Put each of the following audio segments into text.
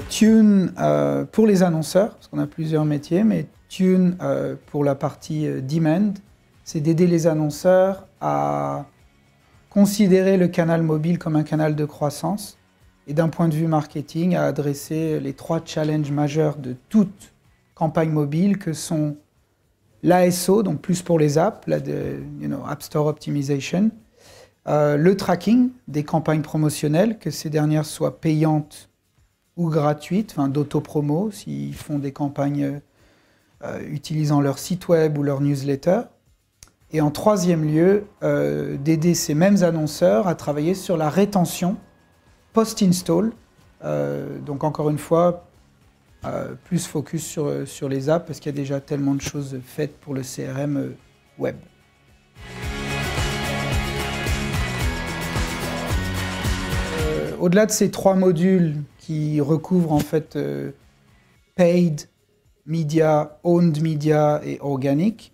Tune pour les annonceurs, parce qu'on a plusieurs métiers, mais Tune pour la partie demand, c'est d'aider les annonceurs à considérer le canal mobile comme un canal de croissance et d'un point de vue marketing à adresser les 3 challenges majeurs de toute campagne mobile que sont l'ASO, donc plus pour les apps, App Store Optimization, le tracking des campagnes promotionnelles, que ces dernières soient payantes ou gratuites, enfin d'auto-promo, s'ils font des campagnes utilisant leur site web ou leur newsletter. Et en 3e lieu, d'aider ces mêmes annonceurs à travailler sur la rétention post-install. Donc encore une fois, plus focus sur les apps, parce qu'il y a déjà tellement de choses faites pour le CRM web. Au-delà de ces 3 modules qui recouvrent en fait paid, media, owned media et organic,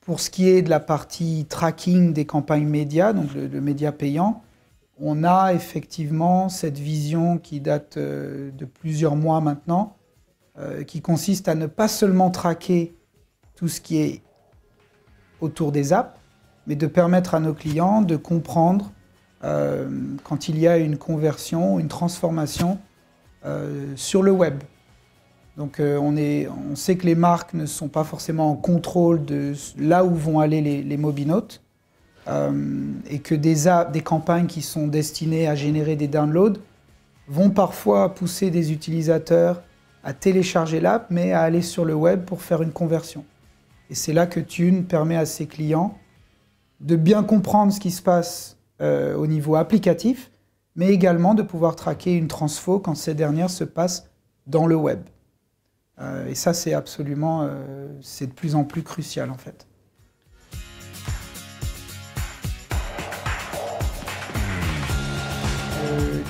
pour ce qui est de la partie tracking des campagnes médias, donc le média payant, on a effectivement cette vision qui date de plusieurs mois maintenant, qui consiste à ne pas seulement traquer tout ce qui est autour des apps, mais de permettre à nos clients de comprendre quand il y a une conversion, une transformation sur le web. Donc on sait que les marques ne sont pas forcément en contrôle de là où vont aller les mobinautes et que des campagnes qui sont destinées à générer des downloads vont parfois pousser des utilisateurs à télécharger l'app mais à aller sur le web pour faire une conversion. Et c'est là que Tune permet à ses clients de bien comprendre ce qui se passe au niveau applicatif, mais également de pouvoir traquer une transfo quand ces dernières se passent dans le web. Et ça, c'est absolument, c'est de plus en plus crucial en fait.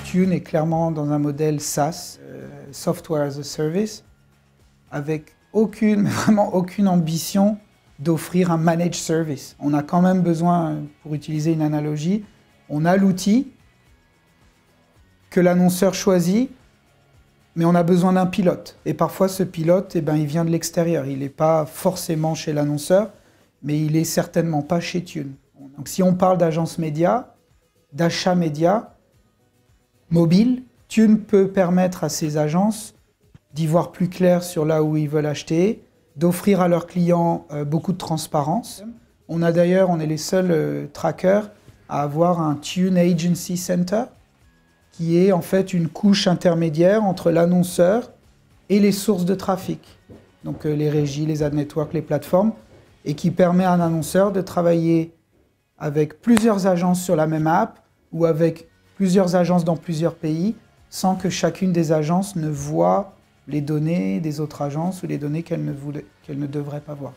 Tune est clairement dans un modèle SaaS, Software as a Service, avec vraiment aucune ambition d'offrir un managed service. On a quand même besoin, pour utiliser une analogie, on a l'outil que l'annonceur choisit, mais on a besoin d'un pilote. Et parfois, ce pilote, il vient de l'extérieur. Il n'est pas forcément chez l'annonceur, mais il n'est certainement pas chez Tune. Donc si on parle d'agence média, d'achat média, mobile, Tune peut permettre à ces agences d'y voir plus clair sur là où ils veulent acheter, d'offrir à leurs clients beaucoup de transparence. On est les seuls trackers à avoir un Tune Agency Center, qui est en fait une couche intermédiaire entre l'annonceur et les sources de trafic, donc les régies, les ad networks, les plateformes, et qui permet à un annonceur de travailler avec plusieurs agences sur la même app ou avec plusieurs agences dans plusieurs pays, sans que chacune des agences ne voie les données des autres agences ou les données qu'elle ne devrait pas voir.